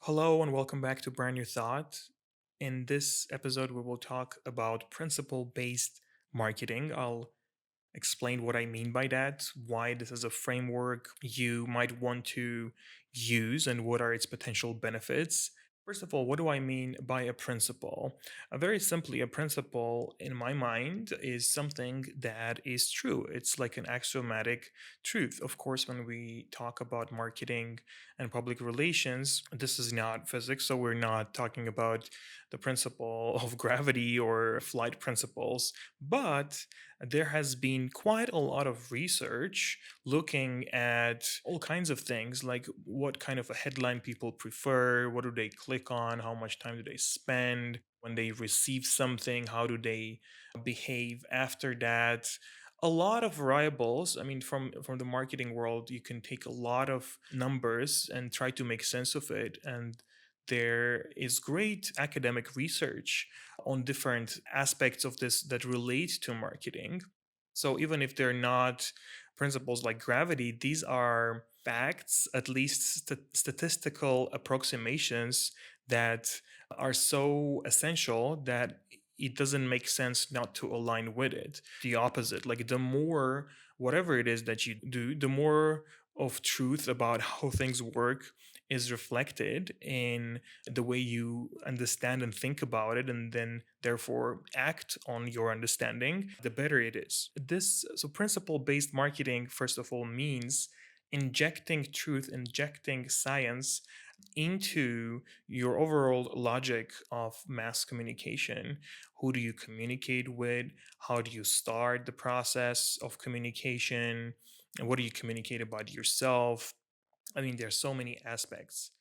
Hello and welcome back to Brand New Thought. In this episode, we will talk about principle based marketing. I'll explain what I mean by that, why this is a framework you might want to use, and what are its potential benefits. First of all, what do I mean by a principle? Very simply, a principle in my mind is something that is true. It's like an axiomatic truth. Of course, when we talk about marketing and public relations, this is not physics, so we're not talking about the principle of gravity or flight principles, but there has been quite a lot of research looking at all kinds of things like what kind of a headline people prefer, what do they click on, how much time do they spend when they receive something, how do they behave after that. A lot of variables. I mean, from the marketing world, you can take a lot of numbers and try to make sense of it, and there is great academic research on different aspects of this that relate to marketing. So even if they're not principles like gravity, these are facts, at least statistical approximations that are so essential that it doesn't make sense not to align with it. The opposite, like the more whatever it is that you do, the more of truth about how things work is reflected in the way you understand and think about it, and then therefore act on your understanding, the better it is. Principle based marketing, first of all, means injecting truth, injecting science into your overall logic of mass communication. Who do you communicate with? How do you start the process of communication? And what do you communicate about yourself? I mean, there's so many aspects.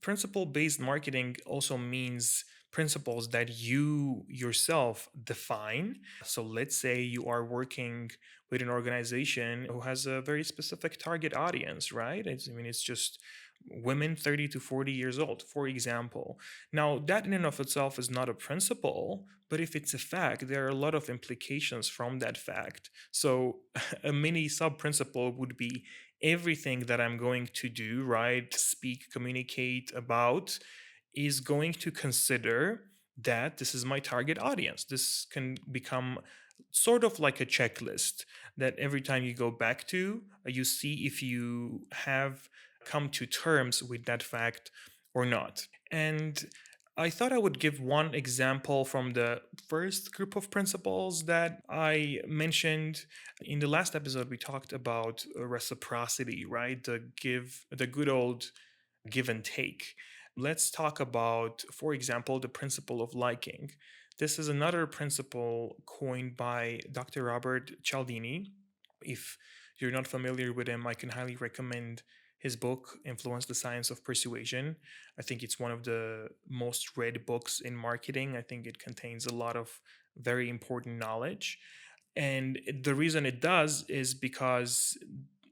Principle based marketing also means principles that you yourself define. So let's say you are working with an organization who has a very specific target audience, right? It's just women 30 to 40 years old, for example. Now, that in and of itself is not a principle, but if it's a fact, there are a lot of implications from that fact. So a mini sub principle would be everything that I'm going to do, right, speak, communicate about, is going to consider that this is my target audience. This can become sort of like a checklist that every time you go back to, you see if you have come to terms with that fact or not. And I thought I would give one example from the first group of principles that I mentioned. In the last episode, we talked about reciprocity, right? The good old give and take. Let's talk about, for example, the principle of liking. This is another principle coined by Dr. Robert Cialdini. If you're not familiar with him, I can highly recommend his book, Influence the Science of Persuasion. I think it's one of the most read books in marketing. I think it contains a lot of very important knowledge. And the reason it does is because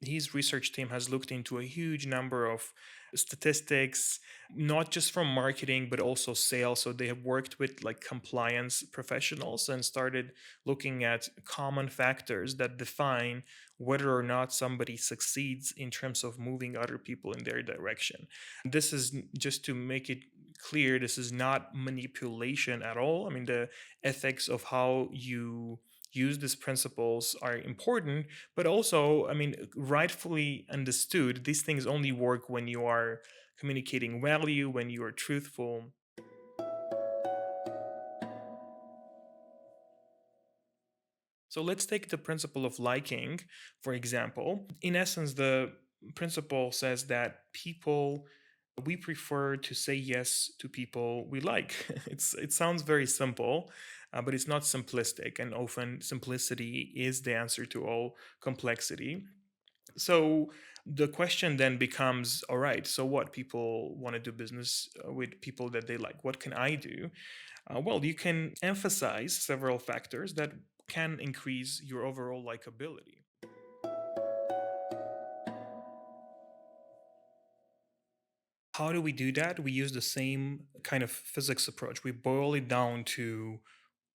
his research team has looked into a huge number of statistics, not just from marketing, but also sales. So they have worked with like compliance professionals and started looking at common factors that define whether or not somebody succeeds in terms of moving other people in their direction. This is just to make it clear, this is not manipulation at all. I mean, the ethics of how you use these principles are important, but also, I mean, rightfully understood, these things only work when you are communicating value, when you are truthful. So let's take the principle of liking, for example. In essence, the principle says that we prefer to say yes to people we like. It sounds very simple, but it's not simplistic, and often simplicity is the answer to all complexity. So the question then becomes, all right, so what? People want to do business with people that they like. What can I do? Well, you can emphasize several factors that can increase your overall likability. How do we do that? We use the same kind of physics approach. We boil it down to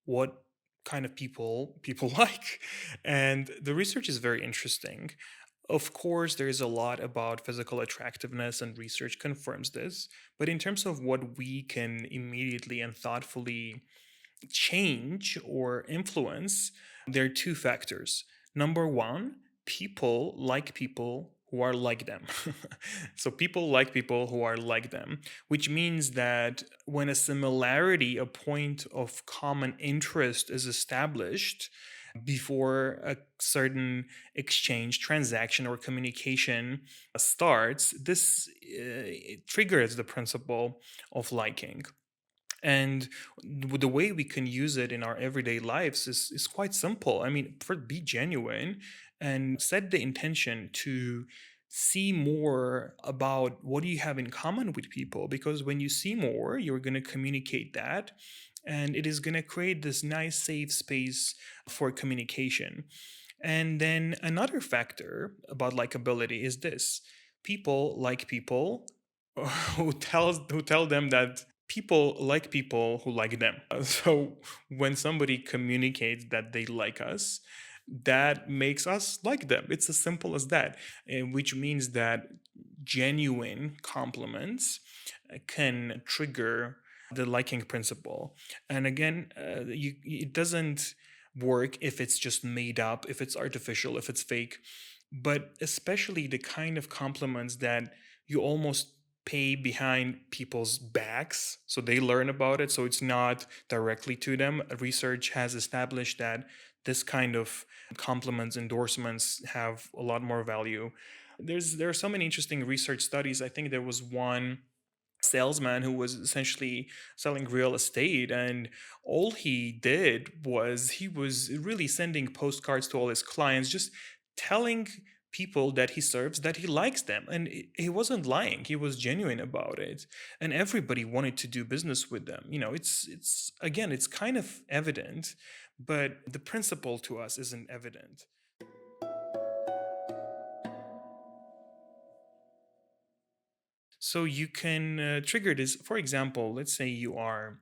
what kind of people like. And the research is very interesting. Of course, there is a lot about physical attractiveness, and research confirms this. But in terms of what we can immediately and thoughtfully change or influence, there are two factors. Number one, people like people who are like them. So people like people who are like them, which means that when a similarity, a point of common interest is established before a certain exchange, transaction, or communication starts, this it triggers the principle of liking. And the way we can use it in our everyday lives is quite simple. I mean, be genuine and set the intention to see more about what do you have in common with people, because when you see more, you're going to communicate that, and it is going to create this nice safe space for communication. And then another factor about likability is this: people like people who tell them that people like people who like them. So when somebody communicates that they like us, that makes us like them. It's as simple as that, which means that genuine compliments can trigger the liking principle. And again, it doesn't work if it's just made up, if it's artificial, if it's fake. But especially the kind of compliments that you almost pay behind people's backs so they learn about it, so it's not directly to them. Research has established that this kind of compliments, endorsements have a lot more value. There are so many interesting research studies. I think there was one salesman who was essentially selling real estate, and all he did was he was really sending postcards to all his clients, just telling people that he serves that he likes them, and he wasn't lying, he was genuine about it, and everybody wanted to do business with them. It's again, it's kind of evident, but the principle to us isn't evident. So you can trigger this. For example, let's say you are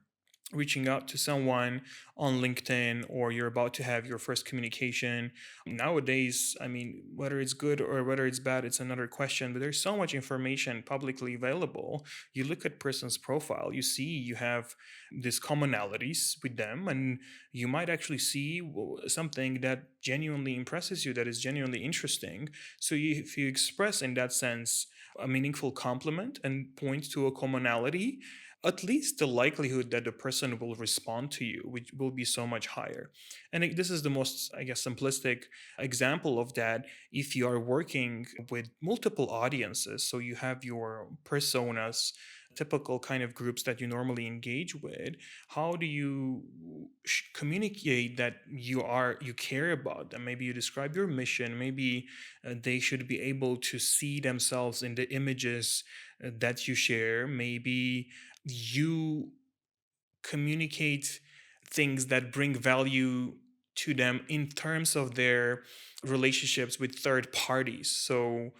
reaching out to someone on LinkedIn, or you're about to have your first communication. Nowadays, I mean, whether it's good or whether it's bad, it's another question, but there's so much information publicly available. You look at person's profile, you see you have these commonalities with them, and you might actually see something that genuinely impresses you, that is genuinely interesting. So if you express in that sense a meaningful compliment and point to a commonality, at least the likelihood that the person will respond to you which will be so much higher. And this is the most, I guess, simplistic example of that. If you are working with multiple audiences, so you have your personas, typical kind of groups that you normally engage with, how do you communicate that you care about them? Maybe you describe your mission, maybe they should be able to see themselves in the images that you share. Maybe you communicate things that bring value to them in terms of their relationships with third parties. So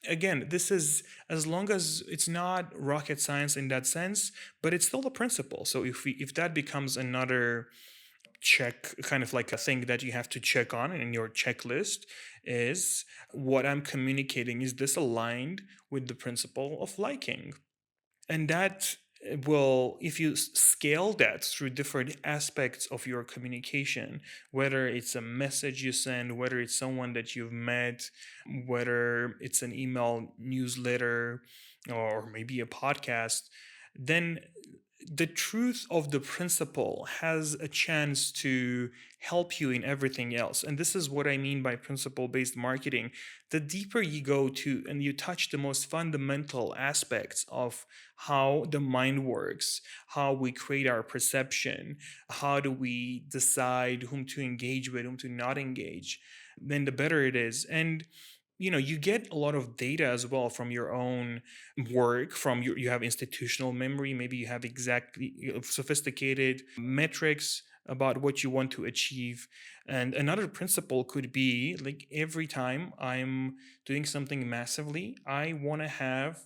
again, this is, as long as it's not rocket science in that sense, but it's still a principle. So if that becomes another check, kind of like a thing that you have to check on in your checklist, is what I'm communicating, is this aligned with the principle of liking? And that will, if you scale that through different aspects of your communication, whether it's a message you send, whether it's someone that you've met, whether it's an email newsletter, or maybe a podcast, then the truth of the principle has a chance to help you in everything else. And this is what I mean by principle based marketing. The deeper you go to and you touch the most fundamental aspects of how the mind works, how we create our perception, how do we decide whom to engage with, whom to not engage, then the better it is. And you get a lot of data as well from your own work. From you have institutional memory, maybe you have exactly sophisticated metrics about what you want to achieve. And another principle could be like, every time I'm doing something massively, I want to have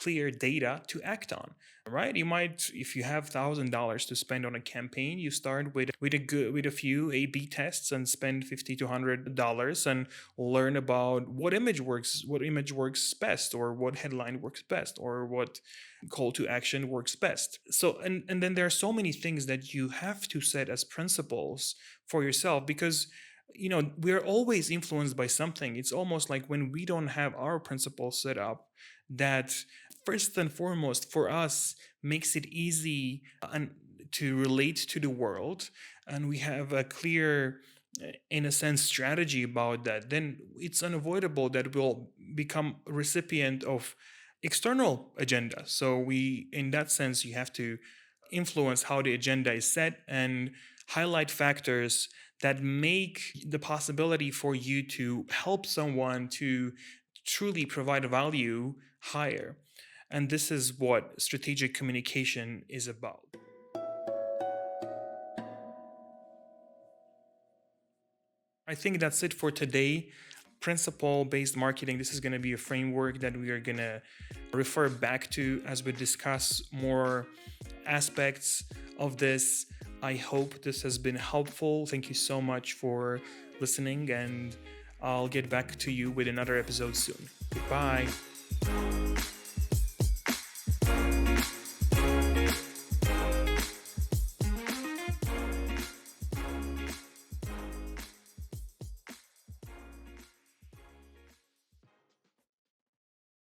clear data to act on, right? You might, if you have $1,000 to spend on a campaign, you start with a few A/B tests and spend $50 to $100 and learn about what image works best, or what headline works best, or what call to action works best. So, and then there are so many things that you have to set as principles for yourself, because we're always influenced by something. It's almost like when we don't have our principles set up, that first and foremost for us makes it easy and to relate to the world, and we have a clear, in a sense, strategy about that, then it's unavoidable that we'll become a recipient of external agenda. So we, in that sense, you have to influence how the agenda is set and highlight factors that make the possibility for you to help someone to truly provide value higher. And this is what strategic communication is about. I think that's it for today. Principle based marketing. This is going to be a framework that we are going to refer back to as we discuss more aspects of this. I hope this has been helpful. Thank you so much for listening, and I'll get back to you with another episode soon. Goodbye.